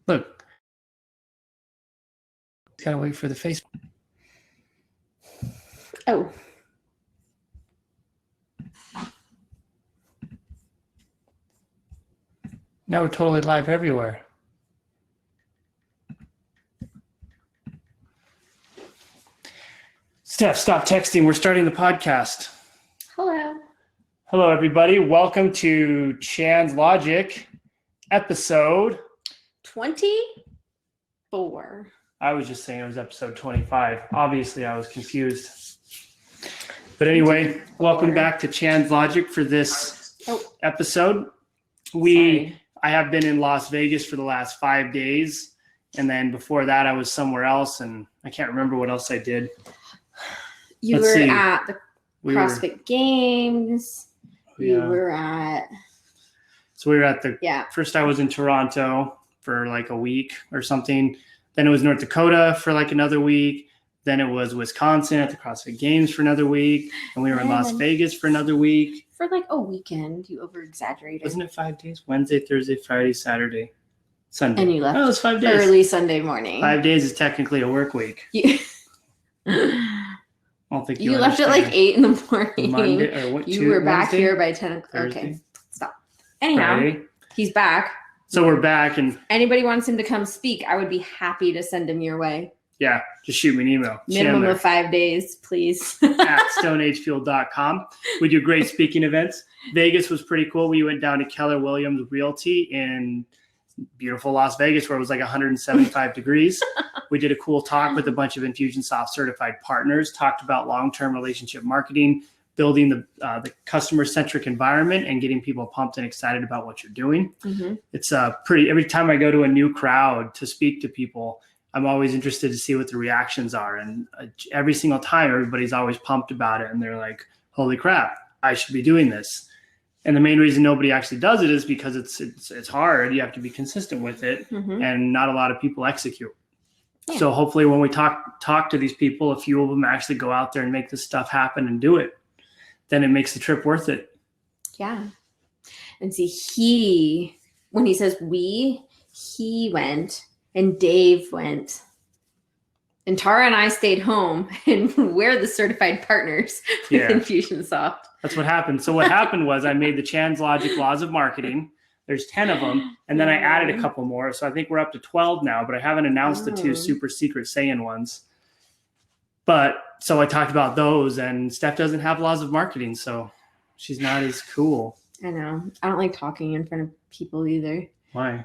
Look, gotta wait for the face. Oh. Now we're totally live everywhere. Steph, stop texting. We're starting the podcast. Hello. Hello, everybody. Welcome to Chan's Logic, episode 24. I was just saying it was episode 25. Obviously, I was confused. But anyway, welcome back to Chan's Logic for this episode. I have been in Las Vegas for the last 5 days. And then before that, I was somewhere else. And I can't remember what else I did. You were at the CrossFit Games. You were at... So we were at the... Yeah. First, I was in Toronto for like a week or something. Then it was North Dakota for like another week. Then it was Wisconsin at the CrossFit Games for another week. And we were in Las Vegas for another week. For like a weekend, you over-exaggerated. Wasn't it 5 days? Wednesday, Thursday, Friday, Saturday, Sunday. And you left it was 5 days. Early Sunday morning. 5 days is technically a work week. I don't think you left at like 8 in the morning. Monday, or what, you were back Wednesday? Here by 10 o'clock. Thursday? Okay, stop. Anyhow, Friday. He's back. So we're back. And anybody wants him to come speak, I would be happy to send him your way. Yeah, just shoot me an email. Minimum of 5 days, please. At stoneagefuel.com. We do great speaking events. Vegas was pretty cool. We went down to Keller Williams Realty in beautiful Las Vegas where it was like 175 degrees. We did a cool talk with a bunch of Infusionsoft certified partners, talked about long-term relationship marketing, building the customer-centric environment and getting people pumped and excited about what you're doing. Mm-hmm. It's every time I go to a new crowd to speak to people, I'm always interested to see what the reactions are. And every single time, everybody's always pumped about it. And they're like, holy crap, I should be doing this. And the main reason nobody actually does it is because it's hard. You have to be consistent with it. Mm-hmm. And not a lot of people execute. Yeah. So hopefully when we talk to these people, a few of them actually go out there and make this stuff happen and do it. Then it makes the trip worth it. Yeah. And see, when he says he went. And Dave went. And Tara and I stayed home. And we're the certified partners with Infusionsoft. That's what happened. So what happened was I made the Chan's Logic Laws of Marketing. There's 10 of them. And then I added a couple more. So I think we're up to 12 now. But I haven't announced the 2 super secret saying ones. But so I talked about those. And Steph doesn't have laws of marketing. So she's not as cool. I know. I don't like talking in front of people either. Why?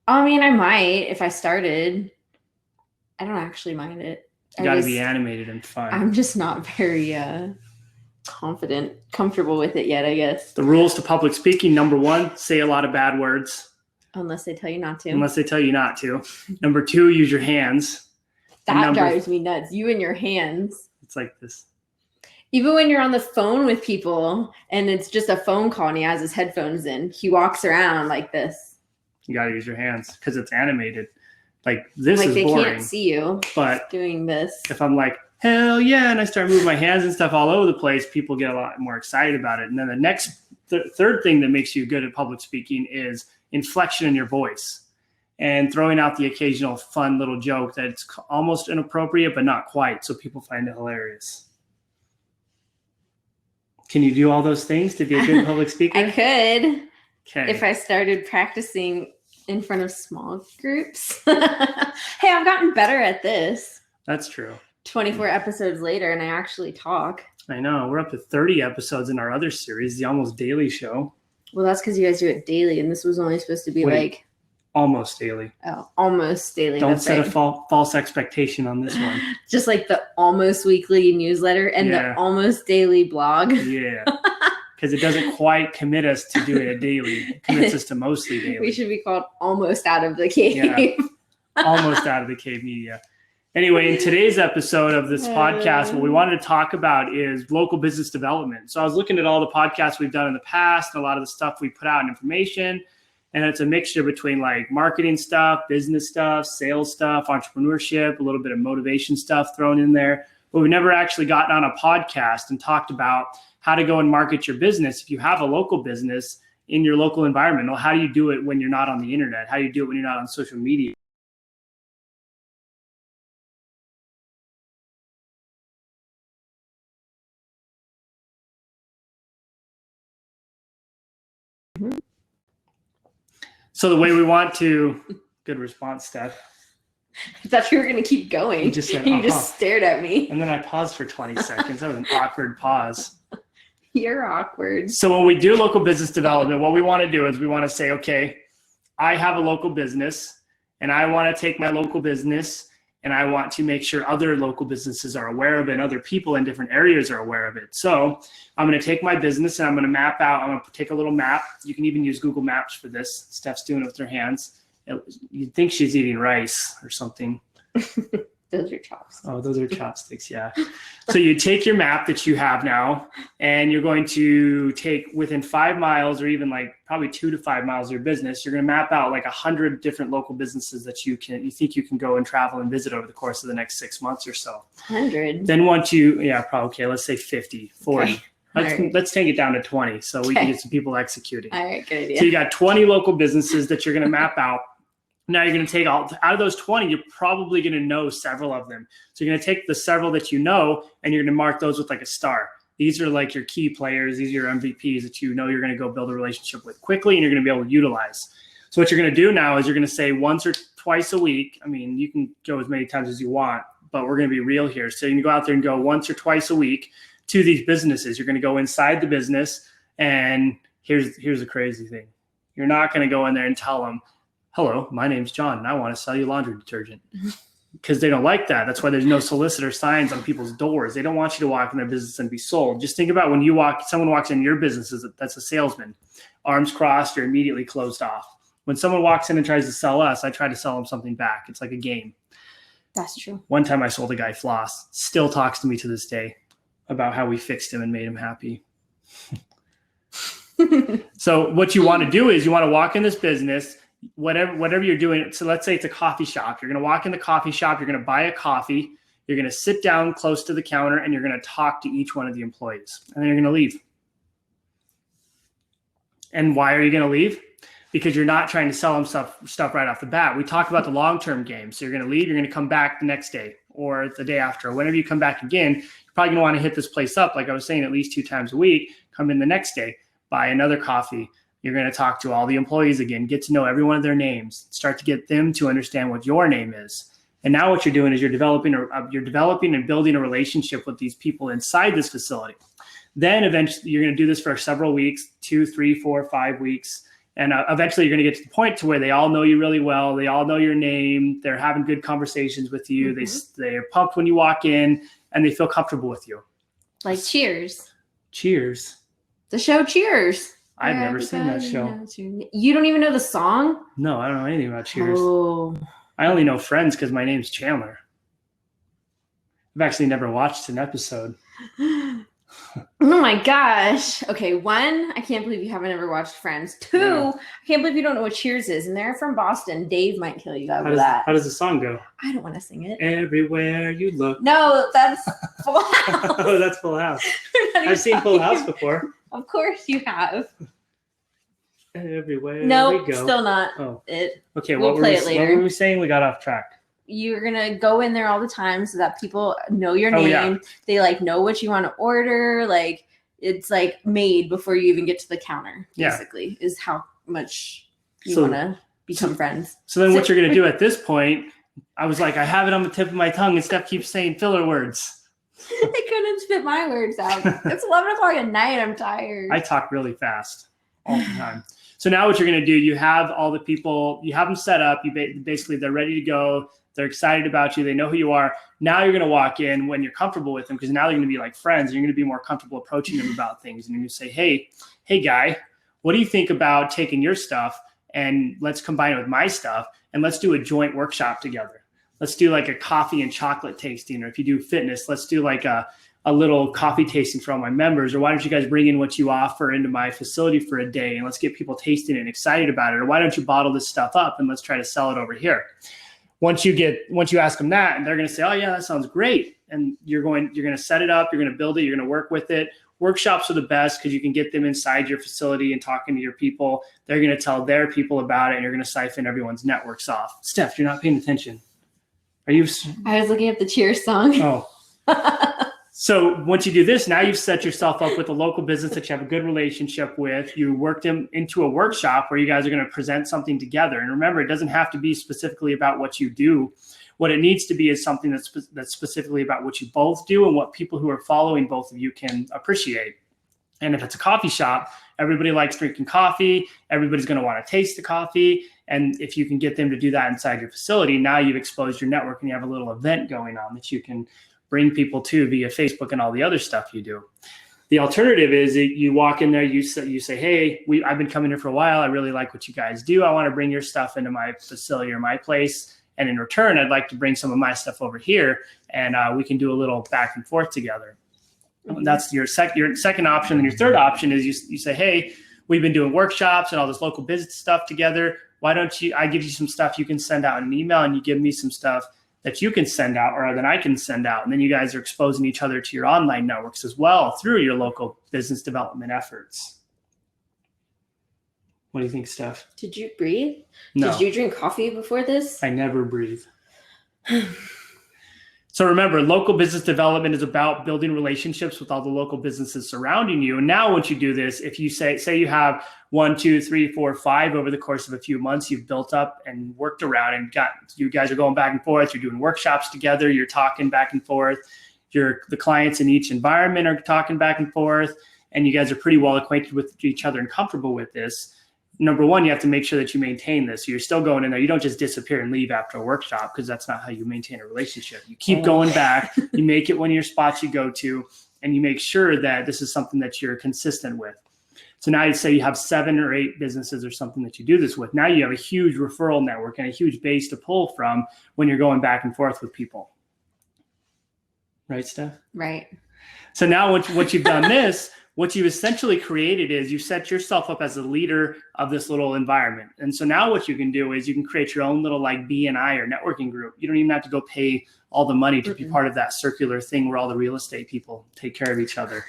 I mean, I might if I started. I don't actually mind it. You got to be animated and fun. I'm just not very comfortable with it yet, I guess. The rules to public speaking. Number 1, say a lot of bad words. Unless they tell you not to. Number 2, use your hands. That drives me nuts. You and your hands. It's like this. Even when you're on the phone with people and it's just a phone call and he has his headphones in, he walks around like this. You got to use your hands because it's animated. Like this is they boring. Can't see you but doing this. If I'm like, hell yeah, and I start moving my hands and stuff all over the place, people get a lot more excited about it. And then the next third thing that makes you good at public speaking is inflection in your voice and throwing out the occasional fun little joke that's almost inappropriate, but not quite. So people find it hilarious. Can you do all those things to be a good public speaker? I could. Okay. If I started practicing in front of small groups. Hey, I've gotten better at this. That's true. 24 episodes later, and I actually talk. I know. We're up to 30 episodes in our other series, the Almost Daily Show. Well, that's because you guys do it daily, and this was only supposed to be like... Almost daily. Oh, almost daily. Don't set a false expectation on this one. Just like the almost weekly newsletter and the almost daily blog. Yeah. Because it doesn't quite commit us to doing it daily. It commits us to mostly daily. We should be called Almost Out of the Cave. Yeah. Almost Out of the Cave Media. Anyway, in today's episode of this podcast, what we wanted to talk about is local business development. So I was looking at all the podcasts we've done in the past, and a lot of the stuff we put out in information. And it's a mixture between like marketing stuff, business stuff, sales stuff, entrepreneurship, a little bit of motivation stuff thrown in there. But we've never actually gotten on a podcast and talked about how to go and market your business if you have a local business in your local environment? Well, how do you do it when you're not on the internet? How do you do it when you're not on social media? So the way we want to, good response, Steph. I thought you were going to keep going. You just said, You just stared at me. And then I paused for 20 seconds. That was an awkward pause. You're awkward. So when we do local business development, what we want to do is we want to say, okay, I have a local business and I want to take my local business and I want to make sure other local businesses are aware of it and other people in different areas are aware of it. So I'm going to take my business and I'm going to map out. I'm going to take a little map. You can even use Google Maps for this. Steph's doing it with her hands. You'd think she's eating rice or something. Those are chops. Oh, those are chopsticks, yeah. So you take your map that you have now, and you're going to take within 5 miles or even like probably 2 to 5 miles of your business, you're going to map out like 100 different local businesses that you think you can go and travel and visit over the course of the next 6 months or so. 100. Then once you, yeah, probably, okay, let's say 50, 40. Okay. Let's take it down to 20 so we can get some people executing. All right, good idea. So you got 20 local businesses that you're going to map out. Now you're going to take out of those 20, you're probably going to know several of them. So you're going to take the several that you know, and you're going to mark those with like a star. These are like your key players. These are your MVPs that you know you're going to go build a relationship with quickly and you're going to be able to utilize. So what you're going to do now is you're going to say once or twice a week. I mean, you can go as many times as you want, but we're going to be real here. So you can go out there and go once or twice a week to these businesses. You're going to go inside the business, and here's the crazy thing. You're not going to go in there and tell them, hello, my name's John, and I want to sell you laundry detergent. Because they don't like that. That's why there's no solicitor signs on people's doors. They don't want you to walk in their business and be sold. Just think about when someone walks in your business, that's a salesman. Arms crossed, you're immediately closed off. When someone walks in and tries to sell us, I try to sell them something back. It's like a game. That's true. One time I sold a guy floss. Still talks to me to this day about how we fixed him and made him happy. So what you want to do is you want to walk in this business, whatever you're doing. So let's say it's a coffee shop. You're going to walk in the coffee shop. You're going to buy a coffee. You're going to sit down close to the counter and you're going to talk to each one of the employees. And then you're going to leave. And why are you going to leave? Because you're not trying to sell them stuff right off the bat. We talked about the long-term game. So you're going to leave. You're going to come back the next day or the day after. Whenever you come back again, you're probably going to want to hit this place up. Like I was saying, at least 2 times a week. Come in the next day, buy another coffee. You're going to talk to all the employees again, get to know every one of their names, start to get them to understand what your name is. And now what you're doing is you're developing and building a relationship with these people inside this facility. Then eventually you're going to do this for several weeks, 2, 3, 4, 5 weeks. And eventually you're going to get to the point to where they all know you really well. They all know your name. They're having good conversations with you. Mm-hmm. They're pumped when you walk in and they feel comfortable with you. Like Cheers. Cheers. The show Cheers. I've never seen that show. You don't even know the song? No, I don't know anything about Cheers. Oh. I only know Friends because my name's Chandler. I've actually never watched an episode. Oh my gosh. Okay, 1, I can't believe you haven't ever watched Friends. 2, yeah. I can't believe you don't know what Cheers is. And they're from Boston. Dave might kill you over that. How does the song go? I don't want to sing it. Everywhere you look. No, that's Full House. Oh, that's Full House. I've seen Full House before. Of course you have. Everywhere no, we go. Still not. Oh. It. Okay, we'll play it later. What were we saying? We got off track. You're going to go in there all the time so that people know your name. Yeah. They like know what you want to order. Like it's like made before you even get to the counter, basically, is how much you want to become friends. So then what you're going to do at this point, I was like, I have it on the tip of my tongue and Steph keeps saying filler words. I couldn't spit my words out. It's 11 o'clock at night. I'm tired. I talk really fast all the time. So now what you're going to do, you have all the people, you have them set up. You basically, they're ready to go. They're excited about you. They know who you are. Now you're going to walk in when you're comfortable with them because now they're going to be like friends. You're going to be more comfortable approaching them about things. And you're going to say, hey, guy, what do you think about taking your stuff and let's combine it with my stuff and let's do a joint workshop together. Let's do like a coffee and chocolate tasting. Or if you do fitness, let's do like a little coffee tasting for all my members. Or why don't you guys bring in what you offer into my facility for a day and let's get people tasting and excited about it. Or why don't you bottle this stuff up and let's try to sell it over here. once you ask them that, and they're going to say, oh yeah, that sounds great. And you're going to set it up, you're going to build it, you're going to work with it. Workshops are the best because you can get them inside your facility and talking to your people. They're going to tell their people about it, and you're going to siphon everyone's networks off. Steph, you're not paying attention. Are you? I was looking at the Cheers song. Oh. So once you do this, now you've set yourself up with a local business that you have a good relationship with. You work them into a workshop where you guys are going to present something together. And remember, it doesn't have to be specifically about what you do. What it needs to be is something that's specifically about what you both do and what people who are following both of you can appreciate. And if it's a coffee shop, everybody likes drinking coffee. Everybody's going to want to taste the coffee. And if you can get them to do that inside your facility, now you've exposed your network and you have a little event going on that you can bring people to via Facebook and all the other stuff you do. The alternative is you walk in there, you say, hey, I've been coming here for a while. I really like what you guys do. I want to bring your stuff into my facility or my place. And in return, I'd like to bring some of my stuff over here, and we can do a little back and forth together. Mm-hmm. That's your second option. And your third option is you say, hey, we've been doing workshops and all this local business stuff together. Why don't I give you some stuff you can send out in an email, and you give me some stuff that you can send out or that I can send out. And then you guys are exposing each other to your online networks as well through your local business development efforts. What do you think, Steph? Did you breathe? No. Did you drink coffee before this? I never breathe. So remember, local business development is about building relationships with all the local businesses surrounding you. And now once you do this, if you say you have 1, 2, 3, 4, 5 over the course of a few months, you've built up and worked around and you guys are going back and forth, you're doing workshops together, you're talking back and forth, the clients in each environment are talking back and forth, and you guys are pretty well acquainted with each other and comfortable with this. Number one, you have to make sure that you maintain this. So you're still going in there. You don't just disappear and leave after a workshop, because that's not how you maintain a relationship. You keep going back. You make it one of your spots you go to, and you make sure that this is something that you're consistent with. So now you say you have 7 or 8 businesses or something that you do this with. Now you have a huge referral network and a huge base to pull from when you're going back and forth with people. Right, Steph? Right. So now what you've done this, what you've essentially created is you set yourself up as a leader of this little environment. And so now what you can do is you can create your own little like BNI or networking group. You don't even have to go pay all the money to be part of that circular thing where all the real estate people take care of each other.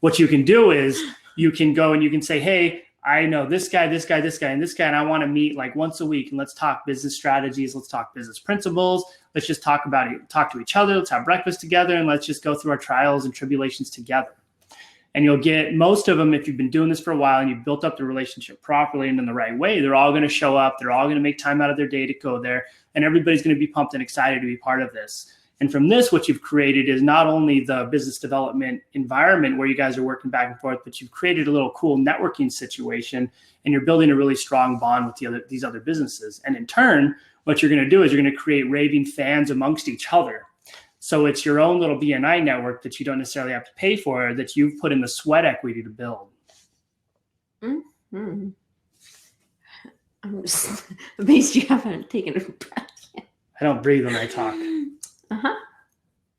What you can do is you can go and you can say, hey, I know this guy, and this guy, and I want to meet like once a week, and let's talk business strategies. Let's talk business principles. Let's just talk about it, talk to each other. Let's have breakfast together, and let's just go through our trials and tribulations together. And you'll get most of them, if you've been doing this for a while and you've built up the relationship properly and in the right way, they're all going to show up. They're all going to make time out of their day to go there. And everybody's going to be pumped and excited to be part of this. And from this, what you've created is not only the business development environment where you guys are working back and forth, but you've created a little cool networking situation, and you're building a really strong bond with these other businesses. And in turn, what you're going to do is you're going to create raving fans amongst each other. So it's your own little BNI network that you don't necessarily have to pay for, that you've put in the sweat equity to build. Mm-hmm. I'm just amazed you haven't taken a breath yet. I don't breathe when I talk. Uh-huh.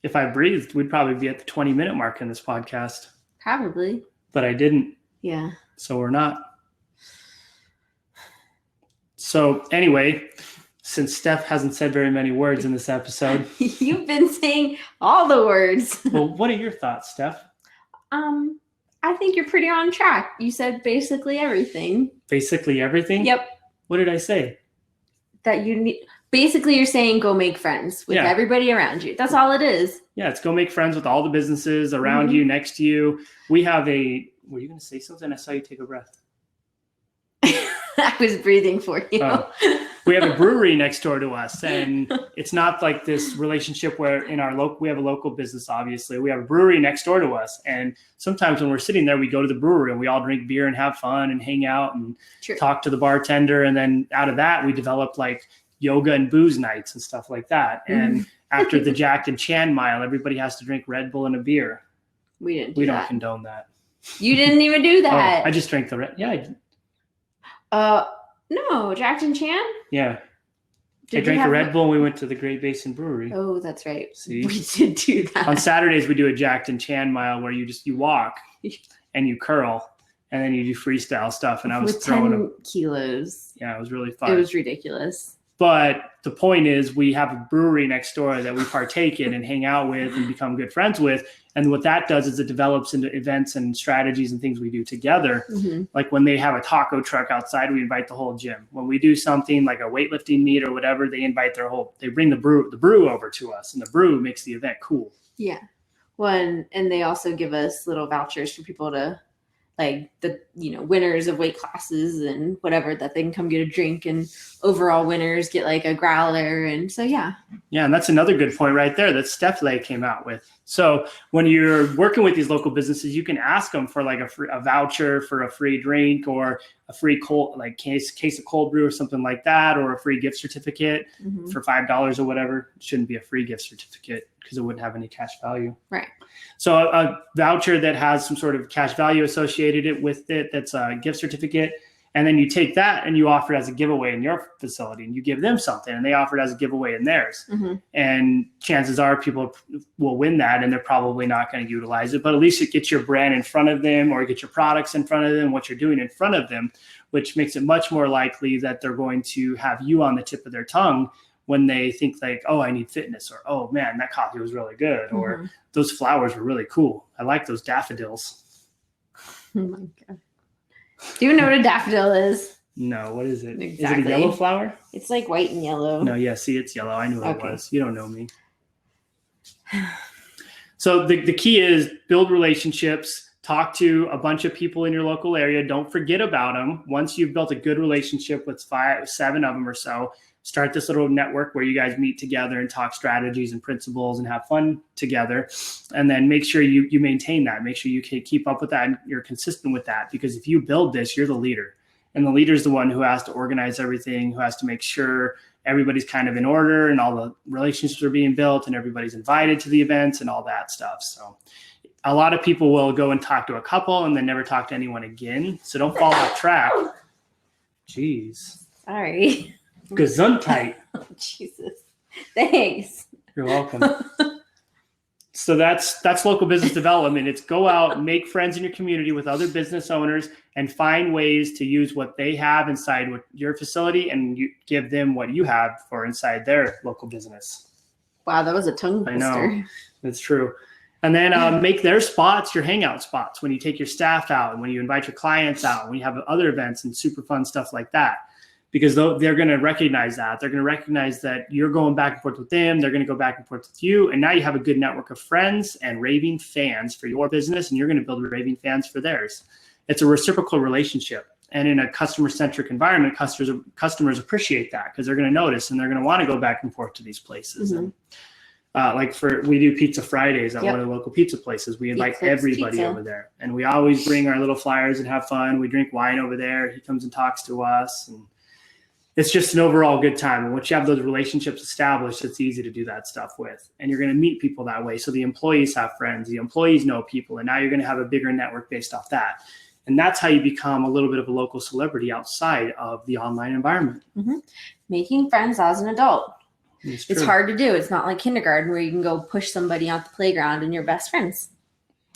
If I breathed, we'd probably be at the 20-minute mark in this podcast. Probably. But I didn't. Yeah. So we're not. So anyway, since Steph hasn't said very many words in this episode. You've been saying all the words. Well, what are your thoughts, Steph? I think you're pretty on track. You said basically everything. Basically everything? Yep. What did I say? That you need. Basically, you're saying go make friends with everybody around you. That's all it is. Yeah, it's go make friends with all the businesses around you, next to you. We have were you going to say something? I saw you take a breath. I was breathing for you. Oh. We have a brewery next door to us, and it's not like this relationship where we have a local business, obviously. We have a brewery next door to us, and sometimes when we're sitting there, we go to the brewery and we all drink beer and have fun and hang out and talk to the bartender. And then out of that, we develop like yoga and booze nights and stuff like that. And after the Jack and Chan mile, everybody has to drink Red Bull and a beer. We don't condone that. You didn't even do that. I just drank the Red. Yeah. No, Jack and Chan? Yeah. I drank a Red Bull and we went to the Great Basin Brewery. Oh, that's right. See? We did do that. On Saturdays, we do a Jack and Chan mile where you walk and you curl and then you do freestyle stuff. And I was with throwing 10 kilos. Yeah, it was really fun. It was ridiculous. But the point is, we have a brewery next door that we partake in and hang out with and become good friends with. And what that does is it develops into events and strategies and things we do together. Mm-hmm. Like when they have a taco truck outside, we invite the whole gym. When we do something like a weightlifting meet or whatever, they bring the brew over to us, and the brew makes the event cool. Yeah. Well, and they also give us little vouchers for people to, like, the, winners of weight classes and whatever, that they can come get a drink, and overall winners get like a growler. And so, yeah. Yeah. And that's another good point right there that Stephley came out with. So when you're working with these local businesses, you can ask them for like a voucher for a free drink, or a free case of cold brew or something like that, or a free gift certificate Mm-hmm. for $5 or whatever. It shouldn't be a free gift certificate because it wouldn't have any cash value. Right. So a voucher that has some sort of cash value associated with it, that's a gift certificate. And then you take that and you offer it as a giveaway in your facility, and you give them something and they offer it as a giveaway in theirs. Mm-hmm. And chances are people will win that, and they're probably not going to utilize it, but at least it gets your brand in front of them, or get your products in front of them, what you're doing in front of them, which makes it much more likely that they're going to have you on the tip of their tongue when they think like, oh, I need fitness, or, oh man, that coffee was really good, Mm-hmm. or those flowers were really cool. I like those daffodils. Oh my God. Do you know what a daffodil is? No, what is it? Exactly. Is it a yellow flower? It's like white and yellow. No, yeah, see, it's yellow. I knew what Okay. it was. You don't know me. So the key is build relationships, talk to a bunch of people in your local area. Don't forget about them. Once you've built a good relationship with 5, 7 of them or so, start this little network where you guys meet together and talk strategies and principles and have fun together. And then make sure you maintain that. Make sure you can keep up with that and you're consistent with that, because if you build this, you're the leader. And the leader is the one who has to organize everything, who has to make sure everybody's kind of in order and all the relationships are being built and everybody's invited to the events and all that stuff. So a lot of people will go and talk to a couple and then never talk to anyone again. So don't fall off track. Jeez. Sorry. Gesundheit. Oh, Jesus. Thanks. You're welcome. So that's local business development. It's go out, make friends in your community with other business owners, and find ways to use what they have inside your facility, and you give them what you have for inside their local business. Wow, that was a tongue twister. I know. That's true. And then make their spots your hangout spots when you take your staff out, and when you invite your clients out, when you have other events and super fun stuff like that. Because they're going to recognize that. They're going to recognize that you're going back and forth with them. They're going to go back and forth with you. And now you have a good network of friends and raving fans for your business, and you're going to build raving fans for theirs. It's a reciprocal relationship. And in a customer-centric environment, customers appreciate that, because they're going to notice and they're going to want to go back and forth to these places. Mm-hmm. And we do Pizza Fridays at Yep. one of the local pizza places. We invite Pizza, everybody pizza. over there. And we always bring our little flyers and have fun. We drink wine over there. He comes and talks to us. And it's just an overall good time. And once you have those relationships established, it's easy to do that stuff with. And you're going to meet people that way. So the employees have friends, the employees know people, and now you're going to have a bigger network based off that. And that's how you become a little bit of a local celebrity outside of the online environment. Mm-hmm. Making friends as an adult. It's hard to do. It's not like kindergarten where you can go push somebody off the playground and you're best friends.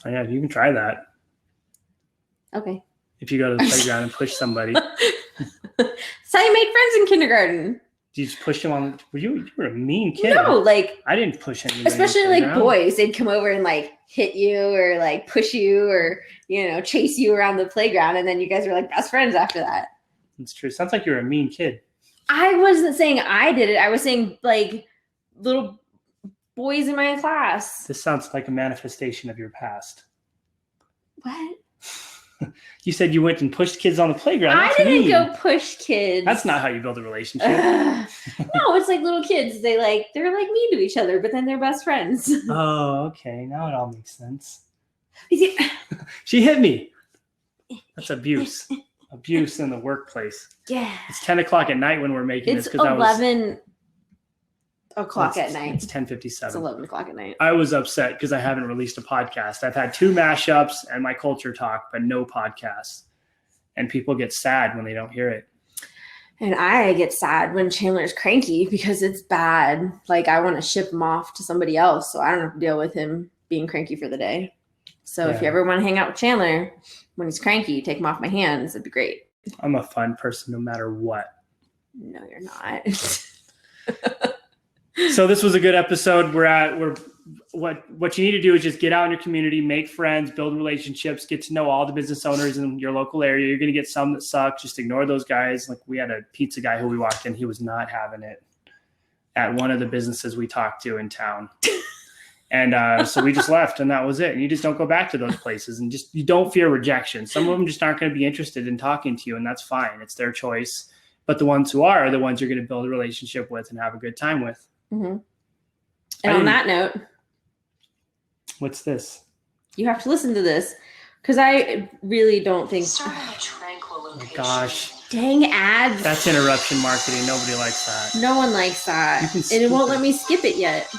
Oh, yeah, you can try that. Okay. If you go to the playground and push somebody. That's how you made friends in kindergarten. You just push them on. You were a mean kid. No, like, I didn't push anybody. especially on the like playground. boys, they'd come over and like hit you or like push you or, chase you around the playground. And then you guys were like best friends after that. It's true. Sounds like you're a mean kid. I wasn't saying I did it. I was saying like little boys in my class. This sounds like a manifestation of your past. What? You said you went and pushed kids on the playground. I That's didn't mean. go push kids. That's not how you build a relationship. No, it's like little kids. They're like mean to each other, but then they're best friends. Oh, okay. Now it all makes sense. You see, She hit me. That's abuse. Abuse in the workplace. yeah. It's 10 o'clock at night when we're making It's this. 11 o'clock at night. It's It's 10:57. 11 o'clock at night. I was upset because I haven't released a podcast. I've had 2 mashups and my culture talk, but no podcasts. And people get sad when they don't hear it. And I get sad when Chandler's cranky because it's bad. Like I want to ship him off to somebody else, so I don't have to deal with him being cranky for the day. So if you Yeah. ever want to hang out with Chandler when he's cranky, take him off my hands. It'd be great. I'm a fun person no matter what. No, you're not. So this was a good episode. What you need to do is just get out in your community, make friends, build relationships, get to know all the business owners in your local area. You're going to get some that suck. Just ignore those guys. Like we had a pizza guy who we walked in. He was not having it at one of the businesses we talked to in town. And so we just left, and that was it. And you just don't go back to those places, and just you don't fear rejection. Some of them just aren't going to be interested in talking to you, and that's fine. It's their choice. But the ones who are the ones you're going to build a relationship with and have a good time with. Mm-hmm. And on that note, what's this? You have to listen to this because I really don't think. Oh my gosh. Dang ads. That's interruption marketing. Nobody likes that. No one likes that. And it won't let me skip it yet.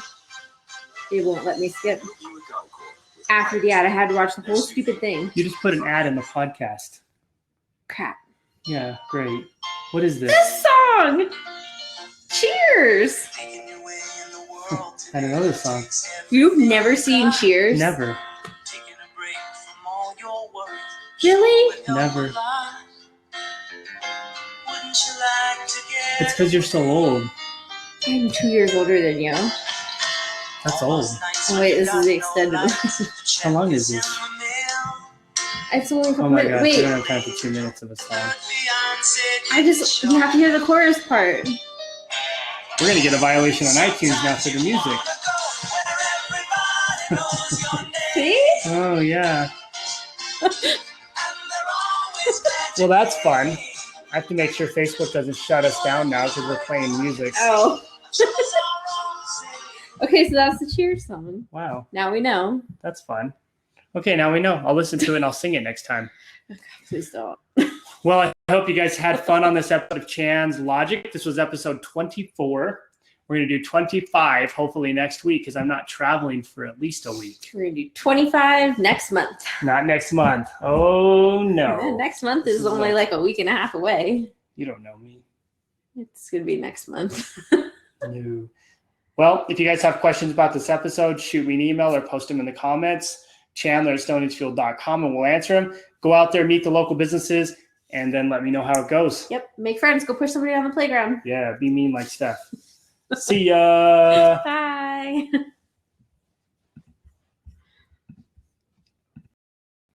It won't let me skip. After the ad, I had to watch the whole stupid thing. You just put an ad in the podcast. Crap. Yeah, great. What is this? This song! Cheers! I don't know this song. You've never seen Cheers? Never. Really? Never. It's because you're so old. I'm 2 years older than you. That's old. Oh wait, this is the extended. How long is this? It's only a couple Oh my minutes. gosh, we Wait, don't have time for 2 minutes of a song. you have to hear the chorus part. We're going to get a violation on iTunes now for the music. See? Oh, yeah. Well, that's fun. I have to make sure Facebook doesn't shut us down now because we're playing music. Oh. Okay, so that's the Cheers song. Wow, Now we know. that's fun. Okay, now we know. I'll listen to it and I'll sing it next time. Please don't. Well, I hope you guys had fun on this episode of Chan's Logic. This was episode 24. We're going to do 25 hopefully next week because I'm not traveling for at least a week. We're going to do 25 next month. Not next month. Oh, no. Next month is This is only like a week and a half away. You don't know me. It's going to be next month. No. Well, if you guys have questions about this episode, shoot me an email or post them in the comments. Chandler@stoneagefield.com and we'll answer them. Go out there, meet the local businesses, and then let me know how it goes. Yep. Make friends. Go push somebody on the playground. Yeah, be mean like Steph. See ya. Bye.